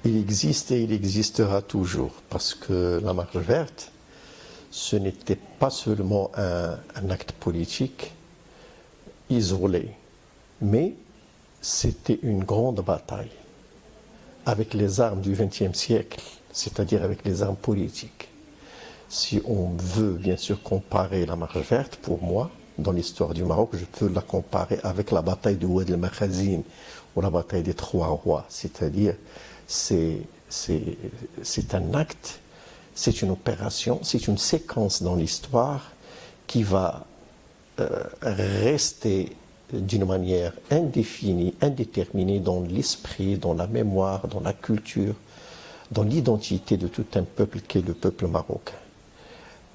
Il existe et il existera toujours, parce que la Marche verte, ce n'était pas seulement un acte politique isolé, mais c'était une grande bataille avec les armes du XXe siècle, c'est-à-dire avec les armes politiques. Si on veut bien sûr comparer la Marche verte, pour moi, dans l'histoire du Maroc, je peux la comparer avec la bataille de Oued el-Makhazine ou la bataille des Trois Rois, c'est-à-dire c'est un acte, c'est une opération, c'est une séquence dans l'histoire qui va rester d'une manière indéfinie, indéterminée dans l'esprit, dans la mémoire, dans la culture, dans l'identité de tout un peuple qui est le peuple marocain.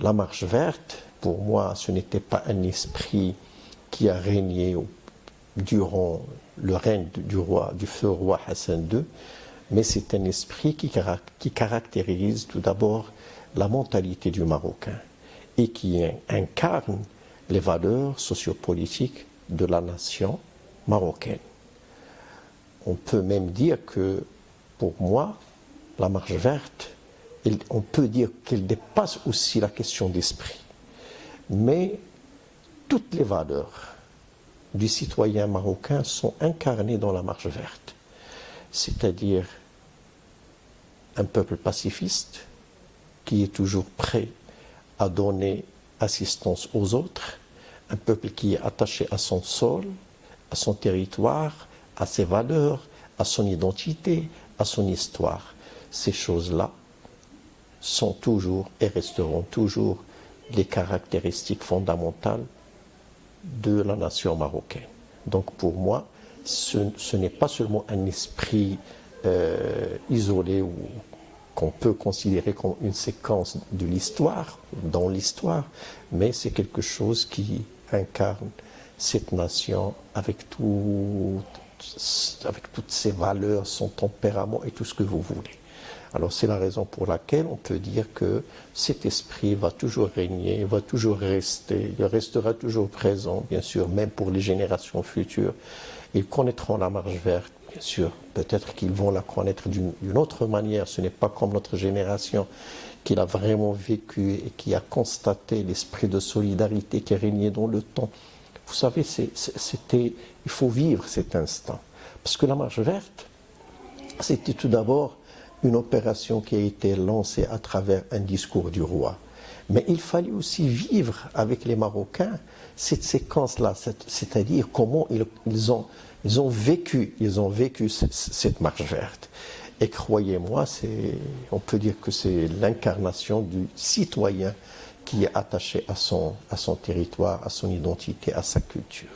La Marche verte, pour moi, ce n'était pas un esprit qui a régné durant le règne du feu roi Hassan II, mais c'est un esprit qui caractérise tout d'abord la mentalité du Marocain et qui incarne les valeurs sociopolitiques de la nation marocaine. On peut même dire que, pour moi, la Marche verte, on peut dire qu'elle dépasse aussi la question d'esprit. Mais toutes les valeurs du citoyen marocain sont incarnées dans la Marche verte. C'est-à-dire un peuple pacifiste qui est toujours prêt à donner assistance aux autres, un peuple qui est attaché à son sol, à son territoire, à ses valeurs, à son identité, à son histoire. Ces choses-là sont toujours et resteront toujours les caractéristiques fondamentales de la nation marocaine. Donc pour moi, ce n'est pas seulement un esprit isolé ou qu'on peut considérer comme une séquence de l'histoire, dans l'histoire, mais c'est quelque chose qui incarne cette nation avec toutes ses valeurs, son tempérament et tout ce que vous voulez. Alors c'est la raison pour laquelle on peut dire que cet esprit va toujours régner, va toujours rester, il restera toujours présent, bien sûr, même pour les générations futures. Ils connaîtront la Marche verte, bien sûr. Peut-être qu'ils vont la connaître d'une autre manière. Ce n'est pas comme notre génération qui l'a vraiment vécu et qui a constaté l'esprit de solidarité qui régnait dans le temps. Vous savez, il faut vivre cet instant. Parce que la Marche verte, c'était tout d'abord une opération qui a été lancée à travers un discours du roi. Mais il fallait aussi vivre avec les Marocains cette séquence-là, c'est-à-dire comment ils ont vécu cette Marche verte. Et croyez-moi, on peut dire que c'est l'incarnation du citoyen qui est attaché à son territoire, à son identité, à sa culture.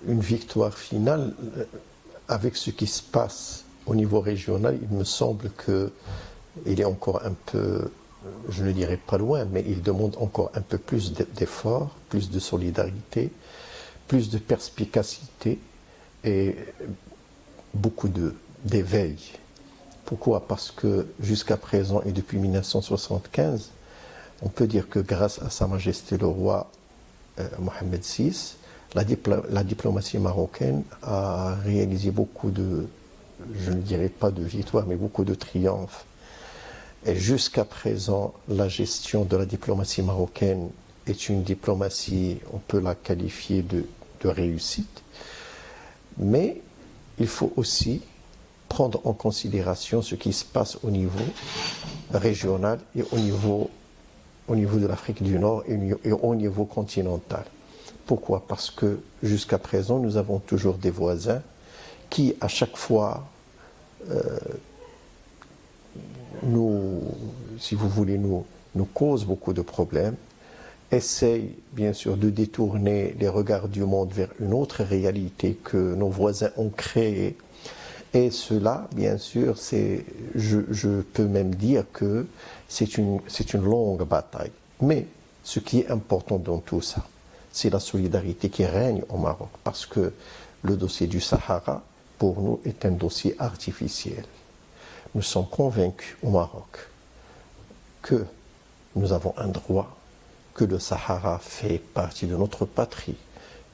Une victoire finale, avec ce qui se passe au niveau régional, il me semble qu'il est encore un peu, je ne dirais pas loin, mais il demande encore un peu plus d'efforts, plus de solidarité, plus de perspicacité et beaucoup d'éveil. Pourquoi ? Parce que jusqu'à présent et depuis 1975, on peut dire que grâce à Sa Majesté le roi Mohamed VI, la diplomatie marocaine a réalisé beaucoup de, je ne dirais pas de victoires, mais beaucoup de triomphes. Et jusqu'à présent, la gestion de la diplomatie marocaine est une diplomatie, on peut la qualifier de réussite. Mais il faut aussi prendre en considération ce qui se passe au niveau régional et au niveau de l'Afrique du Nord et au niveau continental. Pourquoi ? Parce que jusqu'à présent, nous avons toujours des voisins qui, à chaque fois, si vous voulez, nous causent beaucoup de problèmes, essayent bien sûr de détourner les regards du monde vers une autre réalité que nos voisins ont créée. Et cela, bien sûr, je peux même dire que c'est une longue bataille. Mais ce qui est important dans tout ça, c'est la solidarité qui règne au Maroc, parce que le dossier du Sahara, pour nous, est un dossier artificiel. Nous sommes convaincus au Maroc que nous avons un droit, que le Sahara fait partie de notre patrie,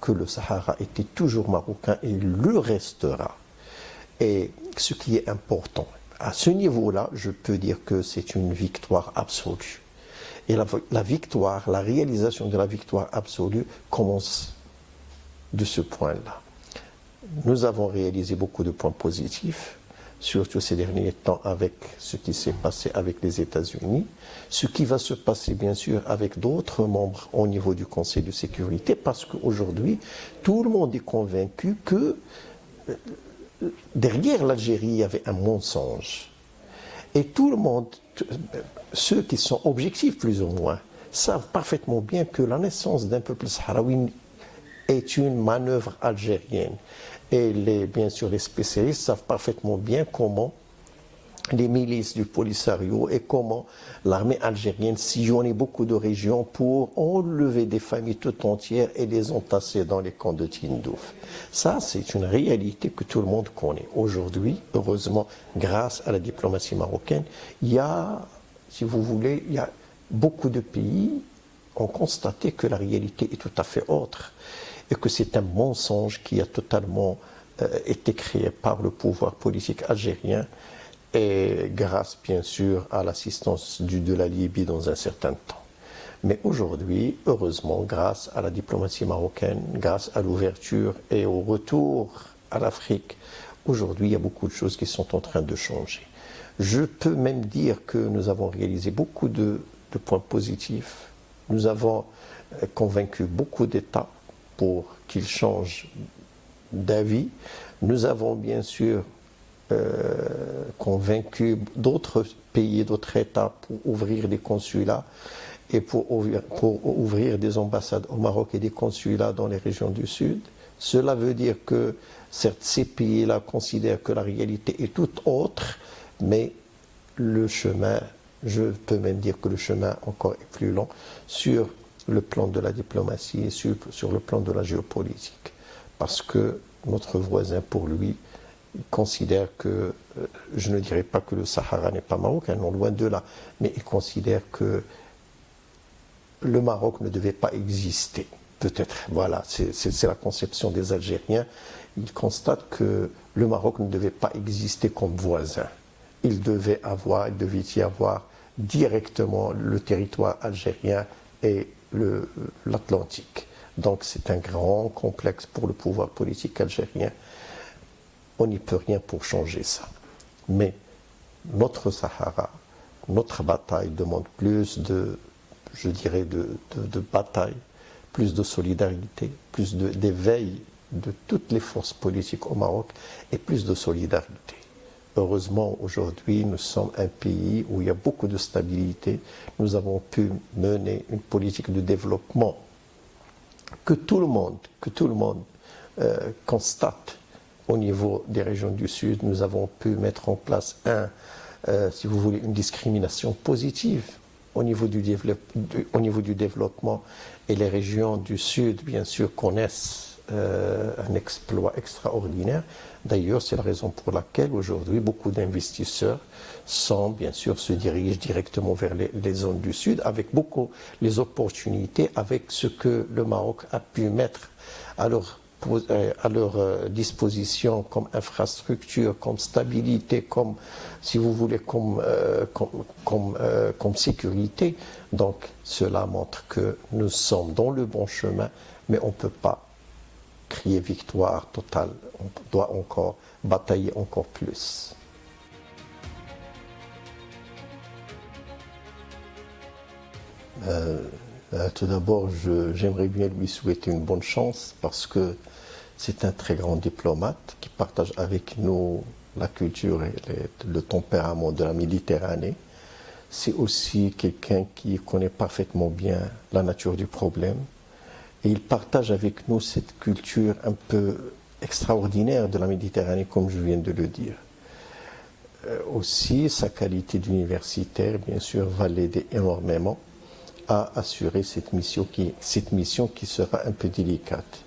que le Sahara était toujours marocain et le restera. Et ce qui est important, à ce niveau-là, je peux dire que c'est une victoire absolue. Et la victoire, la réalisation de la victoire absolue commence de ce point-là. Nous avons réalisé beaucoup de points positifs, surtout ces derniers temps avec ce qui s'est passé avec les États-Unis, ce qui va se passer bien sûr avec d'autres membres au niveau du Conseil de sécurité, parce qu'aujourd'hui, tout le monde est convaincu que derrière l'Algérie, il y avait un mensonge. Et tout le monde, ceux qui sont objectifs plus ou moins, savent parfaitement bien que la naissance d'un peuple sahraoui est une manœuvre algérienne. Et bien sûr, les spécialistes savent parfaitement bien comment les milices du Polisario et comment l'armée algérienne sillonnait beaucoup de régions pour enlever des familles tout entières et les entasser dans les camps de Tindouf. Ça, c'est une réalité que tout le monde connaît. Aujourd'hui, heureusement, grâce à la diplomatie marocaine, il y a, si vous voulez, il y a beaucoup de pays qui ont constaté que la réalité est tout à fait autre et que c'est un mensonge qui a totalement été créé par le pouvoir politique algérien et grâce bien sûr à l'assistance de la Libye dans un certain temps. Mais aujourd'hui, heureusement, grâce à la diplomatie marocaine, grâce à l'ouverture et au retour à l'Afrique, aujourd'hui il y a beaucoup de choses qui sont en train de changer. Je peux même dire que nous avons réalisé beaucoup de points positifs. Nous avons convaincu beaucoup d'États pour qu'ils changent d'avis. Nous avons bien sûr convaincu d'autres pays, d'autres États pour ouvrir des consulats et pour ouvrir des ambassades au Maroc et des consulats dans les régions du Sud. Cela veut dire que certes, ces pays-là considèrent que la réalité est toute autre, mais le chemin, je peux même dire que le chemin encore est plus long sur le plan de la diplomatie et sur le plan de la géopolitique. Parce que notre voisin, pour lui, considère que, je ne dirais pas que le Sahara n'est pas marocain, non, loin de là, mais il considère que le Maroc ne devait pas exister. Peut-être, voilà, c'est la conception des Algériens. Ils constatent que le Maroc ne devait pas exister comme voisin. Il devait y avoir directement le territoire algérien et l'Atlantique. Donc c'est un grand complexe pour le pouvoir politique algérien. On n'y peut rien pour changer ça. Mais notre Sahara, notre bataille demande plus je dirais, de bataille, plus de solidarité, plus d'éveil de toutes les forces politiques au Maroc et plus de solidarité. Heureusement, aujourd'hui, nous sommes un pays où il y a beaucoup de stabilité. Nous avons pu mener une politique de développement que tout le monde constate. Au niveau des régions du Sud, nous avons pu mettre en place si vous voulez, une discrimination positive au niveau du développement. Et les régions du Sud, bien sûr, connaissent un exploit extraordinaire. D'ailleurs, c'est la raison pour laquelle aujourd'hui, beaucoup d'investisseurs se dirigent directement vers les zones du Sud, avec beaucoup les opportunités, avec ce que le Maroc a pu mettre à leur disposition comme infrastructure, comme stabilité, comme, si vous voulez, comme sécurité. Donc cela montre que nous sommes dans le bon chemin, mais on ne peut pas crier victoire totale. On doit encore batailler encore plus. Tout d'abord, j'aimerais bien lui souhaiter une bonne chance parce que c'est un très grand diplomate qui partage avec nous la culture et le tempérament de la Méditerranée. C'est aussi quelqu'un qui connaît parfaitement bien la nature du problème et il partage avec nous cette culture un peu extraordinaire de la Méditerranée, comme je viens de le dire. Aussi, sa qualité d'universitaire, bien sûr, va l'aider énormément à assurer cette mission qui sera un peu délicate.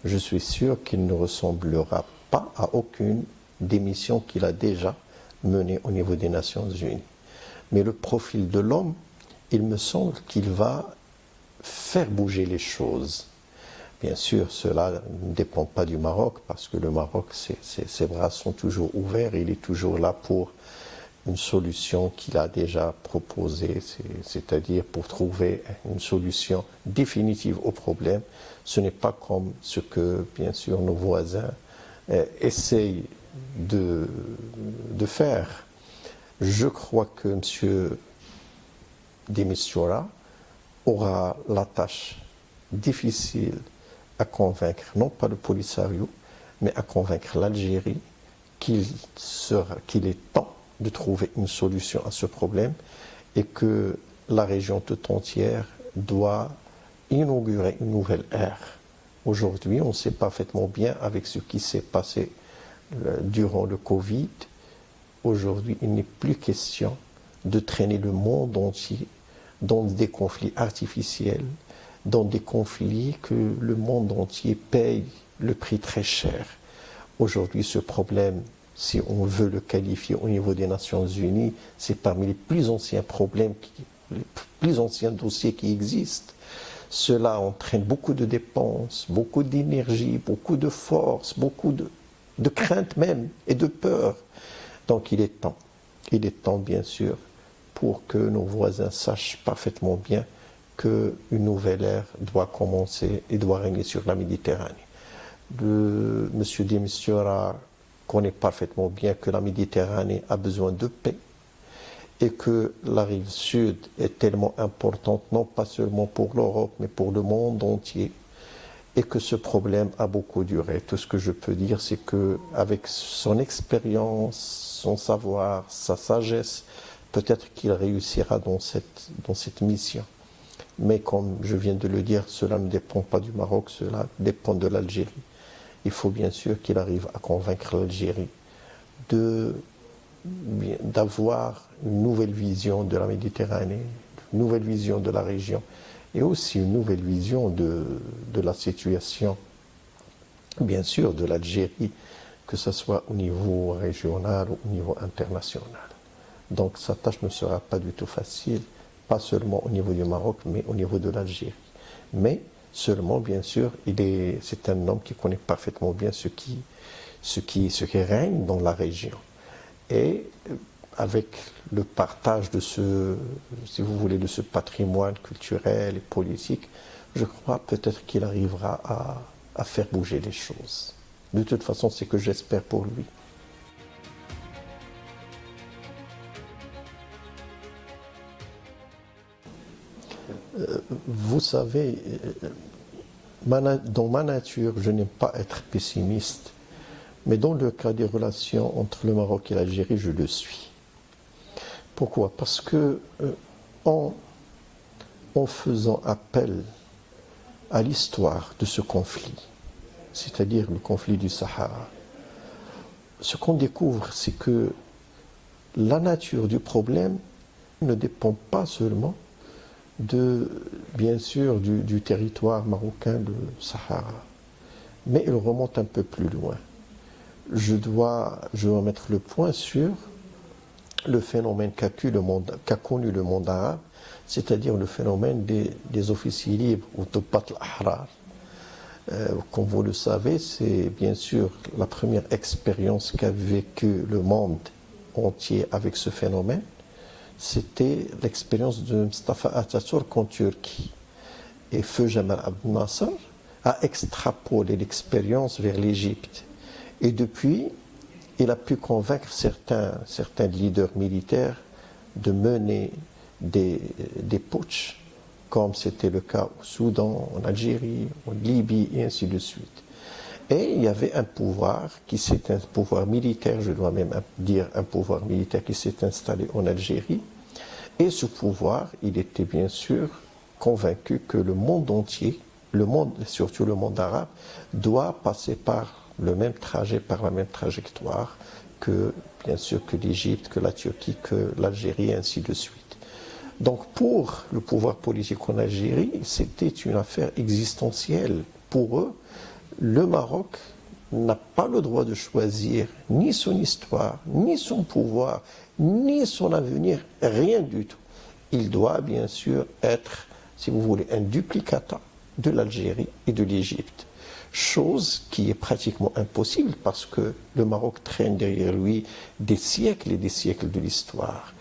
Je suis sûr qu'il ne ressemblera pas à aucune des missions qu'il a déjà menées au niveau des Nations Unies. Mais le profil de l'homme, il me semble qu'il va faire bouger les choses. Bien sûr, cela ne dépend pas du Maroc, parce que le Maroc, ses bras sont toujours ouverts, il est toujours là pour une solution qu'il a déjà proposée, c'est-à-dire pour trouver une solution définitive au problème. Ce n'est pas comme ce que, bien sûr, nos voisins essayent de faire. Je crois que M. de Mistura aura la tâche difficile à convaincre, non pas le Polisario, mais à convaincre l'Algérie qu'il est temps de trouver une solution à ce problème et que la région tout entière doit inaugurer une nouvelle ère. Aujourd'hui, on sait parfaitement bien avec ce qui s'est passé durant le Covid. Aujourd'hui, il n'est plus question de traîner le monde entier dans des conflits artificiels, dans des conflits que le monde entier paye le prix très cher. Aujourd'hui, ce problème, si on veut le qualifier au niveau des Nations Unies, c'est parmi les plus anciens problèmes, les plus anciens dossiers qui existent. Cela entraîne beaucoup de dépenses, beaucoup d'énergie, beaucoup de force, beaucoup de crainte même et de peur. Donc il est temps bien sûr, pour que nos voisins sachent parfaitement bien qu'une nouvelle ère doit commencer et doit régner sur la Méditerranée. M. de Mistura connaît parfaitement bien que la Méditerranée a besoin de paix et que la rive sud est tellement importante, non pas seulement pour l'Europe, mais pour le monde entier, et que ce problème a beaucoup duré. Tout ce que je peux dire, c'est qu'avec son expérience, son savoir, sa sagesse, peut-être qu'il réussira dans cette mission. Mais comme je viens de le dire, cela ne dépend pas du Maroc, cela dépend de l'Algérie. Il faut bien sûr qu'il arrive à convaincre l'Algérie d'avoir une nouvelle vision de la Méditerranée, une nouvelle vision de la région et aussi une nouvelle vision de la situation, bien sûr, de l'Algérie, que ce soit au niveau régional ou au niveau international. Donc sa tâche ne sera pas du tout facile, pas seulement au niveau du Maroc, mais au niveau de l'Algérie. Mais seulement, bien sûr, c'est un homme qui connaît parfaitement bien ce qui règne dans la région. Et avec le partage de si vous voulez, de ce patrimoine culturel et politique, je crois peut-être qu'il arrivera à faire bouger les choses. De toute façon, c'est ce que j'espère pour lui. Vous savez, dans ma nature, je n'aime pas être pessimiste, mais dans le cas des relations entre le Maroc et l'Algérie, je le suis. Pourquoi? Parce que en faisant appel à l'histoire de ce conflit, c'est-à-dire le conflit du Sahara, ce qu'on découvre, c'est que la nature du problème ne dépend pas seulement bien sûr, du territoire marocain, le Sahara. Mais il remonte un peu plus loin. Je dois mettre le point sur le phénomène qu'a connu le monde arabe, c'est-à-dire le phénomène des officiers libres, ou Tubat al-Ahrar. Comme vous le savez, c'est bien sûr la première expérience qu'a vécu le monde entier avec ce phénomène. C'était l'expérience de Mustafa Atatürk en Turquie. Et Feu Jamal Abdel Nasser a extrapolé l'expérience vers l'Égypte. Et depuis, il a pu convaincre certains leaders militaires de mener des putschs, comme c'était le cas au Soudan, en Algérie, en Libye, et ainsi de suite. Et il y avait un pouvoir un pouvoir militaire, je dois même dire un pouvoir militaire qui s'est installé en Algérie. Et ce pouvoir, il était bien sûr convaincu que le monde entier, surtout le monde arabe, doit passer par le même trajet, par la même trajectoire que, bien sûr, que l'Égypte, que la Turquie, que l'Algérie, et ainsi de suite. Donc pour le pouvoir politique en Algérie, c'était une affaire existentielle. Pour eux, le Maroc n'a pas le droit de choisir ni son histoire, ni son pouvoir, ni son avenir, rien du tout. Il doit bien sûr être, si vous voulez, un duplicata de l'Algérie et de l'Égypte. Chose qui est pratiquement impossible parce que le Maroc traîne derrière lui des siècles et des siècles de l'histoire.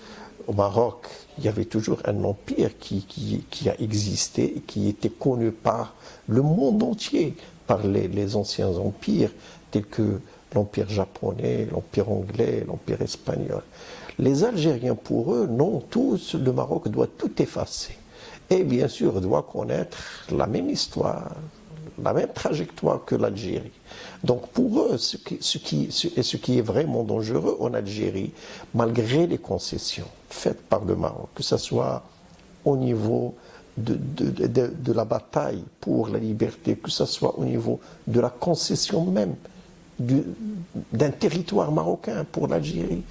Au Maroc, il y avait toujours un empire qui a existé et qui était connu par le monde entier, par les anciens empires tels que l'empire japonais, l'empire anglais, l'empire espagnol. Les Algériens, pour eux, non, tous, le Maroc doit tout effacer. Et bien sûr, doit connaître la même histoire, la même trajectoire que l'Algérie. Donc pour eux, ce qui est vraiment dangereux en Algérie, malgré les concessions faites par le Maroc, que ce soit au niveau de la bataille pour la liberté, que ce soit au niveau de la concession même d'un territoire marocain pour l'Algérie,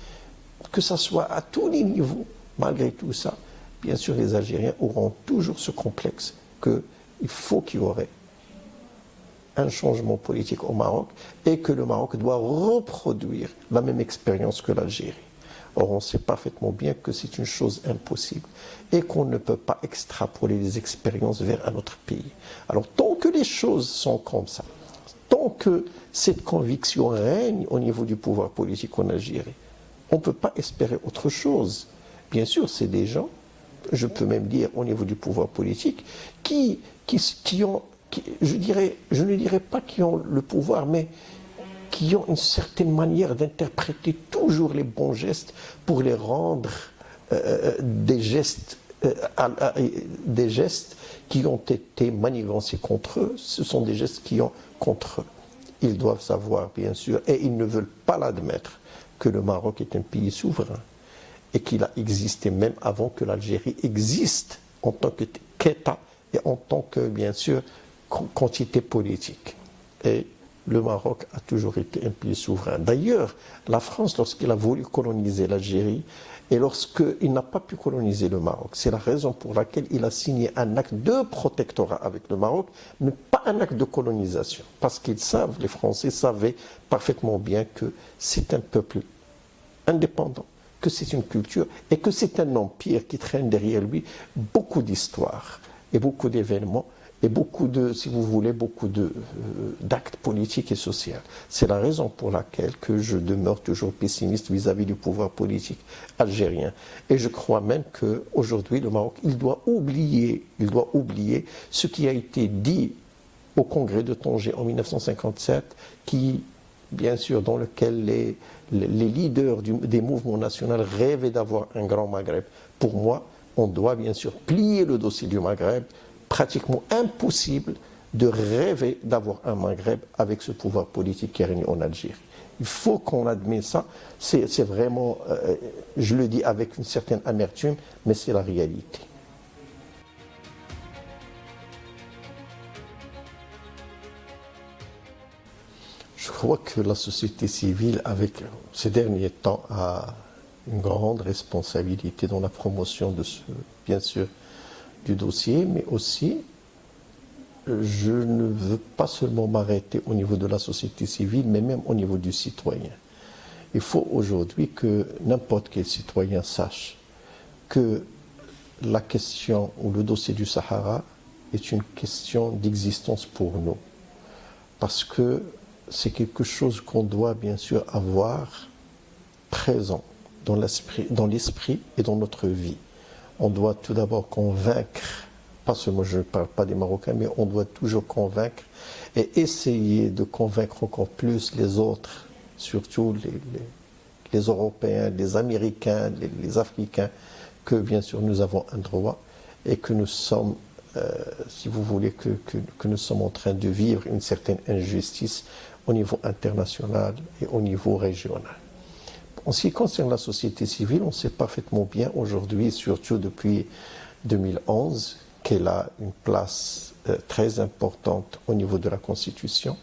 que ce soit à tous les niveaux, malgré tout ça, bien sûr les Algériens auront toujours ce complexe qu'il faut qu'il y aurait un changement politique au Maroc et que le Maroc doit reproduire la même expérience que l'Algérie. Or, on sait parfaitement bien que c'est une chose impossible et qu'on ne peut pas extrapoler les expériences vers un autre pays. Alors, tant que les choses sont comme ça, tant que cette conviction règne au niveau du pouvoir politique en Algérie, on ne peut pas espérer autre chose. Bien sûr, c'est des gens, je peux même dire au niveau du pouvoir politique, qui ont, je ne dirais pas qui ont le pouvoir, mais qui ont une certaine manière d'interpréter toujours les bons gestes pour les rendre des gestes qui ont été manigancés contre eux. Ce sont des gestes qui ont contre eux. Ils doivent savoir, bien sûr, et ils ne veulent pas l'admettre, que le Maroc est un pays souverain et qu'il a existé même avant que l'Algérie existe en tant qu'État et en tant que, bien sûr, quantité politique. Et le Maroc a toujours été un pays souverain. D'ailleurs, la France, lorsqu'il a voulu coloniser l'Algérie, et lorsqu'il n'a pas pu coloniser le Maroc, c'est la raison pour laquelle il a signé un acte de protectorat avec le Maroc, mais pas un acte de colonisation. Parce qu'ils savent, les Français savaient parfaitement bien que c'est un peuple indépendant, que c'est une culture et que c'est un empire qui traîne derrière lui beaucoup d'histoires et beaucoup d'événements et beaucoup de, si vous voulez, beaucoup d'actes politiques et sociaux. C'est la raison pour laquelle que je demeure toujours pessimiste vis-à-vis du pouvoir politique algérien. Et je crois même qu'aujourd'hui, le Maroc, il doit oublier ce qui a été dit au congrès de Tanger en 1957, qui, bien sûr, dans lequel les leaders des mouvements nationaux rêvaient d'avoir un grand Maghreb. Pour moi, on doit bien sûr plier le dossier du Maghreb. Pratiquement impossible de rêver d'avoir un Maghreb avec ce pouvoir politique qui règne en Algérie. Il faut qu'on admette ça. C'est vraiment, je le dis avec une certaine amertume, mais c'est la réalité. Je crois que la société civile, avec ces derniers temps, a une grande responsabilité dans la promotion de bien sûr, du dossier, mais aussi, je ne veux pas seulement m'arrêter au niveau de la société civile, mais même au niveau du citoyen. Il faut aujourd'hui que n'importe quel citoyen sache que la question ou le dossier du Sahara est une question d'existence pour nous. Parce que c'est quelque chose qu'on doit bien sûr avoir présent dans l'esprit et dans notre vie. On doit tout d'abord convaincre, pas seulement je ne parle pas des Marocains, mais on doit toujours convaincre et essayer de convaincre encore plus les autres, surtout les Européens, les Américains, les Africains, que bien sûr nous avons un droit et que nous sommes, si vous voulez, que nous sommes en train de vivre une certaine injustice au niveau international et au niveau régional. En ce qui concerne la société civile, on sait parfaitement bien aujourd'hui, surtout depuis 2011, qu'elle a une place très importante au niveau de la Constitution.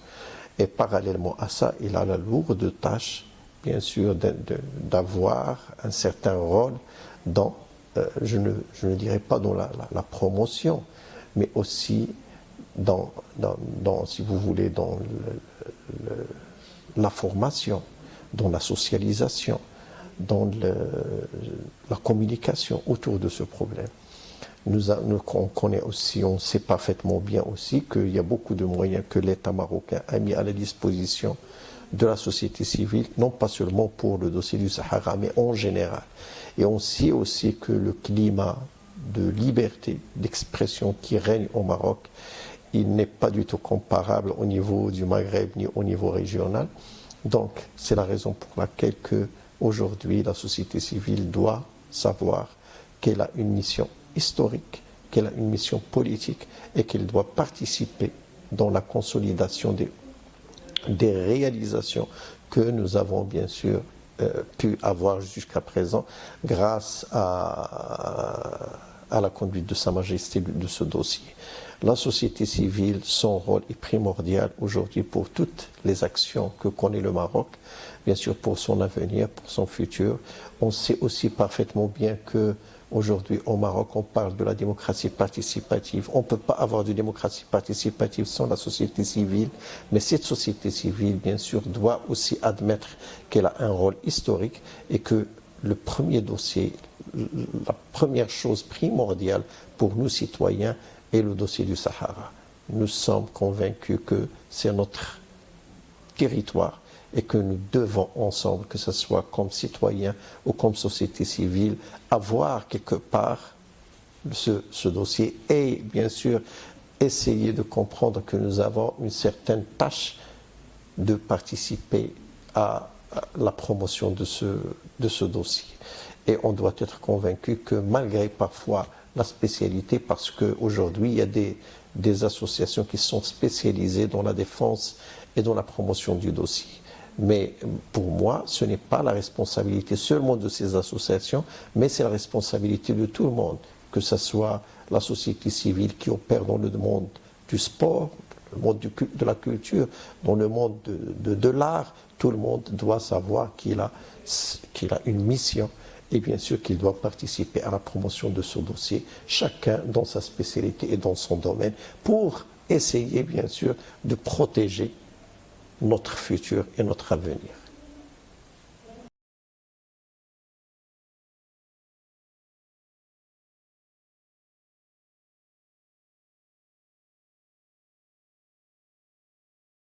Et parallèlement à ça, il a la lourde tâche, bien sûr, d'avoir un certain rôle dans, je ne dirais pas dans la promotion, mais aussi dans, si vous voulez, dans la formation, dans la socialisation, dans la communication autour de ce problème. On connaît aussi, on sait parfaitement bien aussi qu'il y a beaucoup de moyens que l'État marocain a mis à la disposition de la société civile, non pas seulement pour le dossier du Sahara, mais en général. Et on sait aussi que le climat de liberté d'expression qui règne au Maroc, il n'est pas du tout comparable au niveau du Maghreb ni au niveau régional. Donc, c'est la raison pour laquelle aujourd'hui la société civile doit savoir qu'elle a une mission historique, qu'elle a une mission politique et qu'elle doit participer dans la consolidation des réalisations que nous avons bien sûr pu avoir jusqu'à présent grâce à la conduite de Sa Majesté de ce dossier. La société civile, son rôle est primordial aujourd'hui pour toutes les actions que connaît le Maroc, bien sûr pour son avenir, pour son futur. On sait aussi parfaitement bien que aujourd'hui au Maroc, on parle de la démocratie participative. On ne peut pas avoir de démocratie participative sans la société civile, mais cette société civile, bien sûr, doit aussi admettre qu'elle a un rôle historique et que le premier dossier, la première chose primordiale pour nous citoyens est le dossier du Sahara. Nous sommes convaincus que c'est notre territoire et que nous devons ensemble, que ce soit comme citoyens ou comme société civile, avoir quelque part ce dossier et bien sûr essayer de comprendre que nous avons une certaine tâche de participer à la promotion de ce dossier. Et on doit être convaincu que malgré parfois la spécialité, parce qu'aujourd'hui il y a des associations qui sont spécialisées dans la défense et dans la promotion du dossier. Mais pour moi, ce n'est pas la responsabilité seulement de ces associations, mais c'est la responsabilité de tout le monde, que ce soit la société civile qui opère dans le monde du sport, le monde de la culture, dans le monde de l'art. Tout le monde doit savoir qu'il a une mission et bien sûr qu'il doit participer à la promotion de ce dossier, chacun dans sa spécialité et dans son domaine, pour essayer bien sûr de protéger notre futur et notre avenir.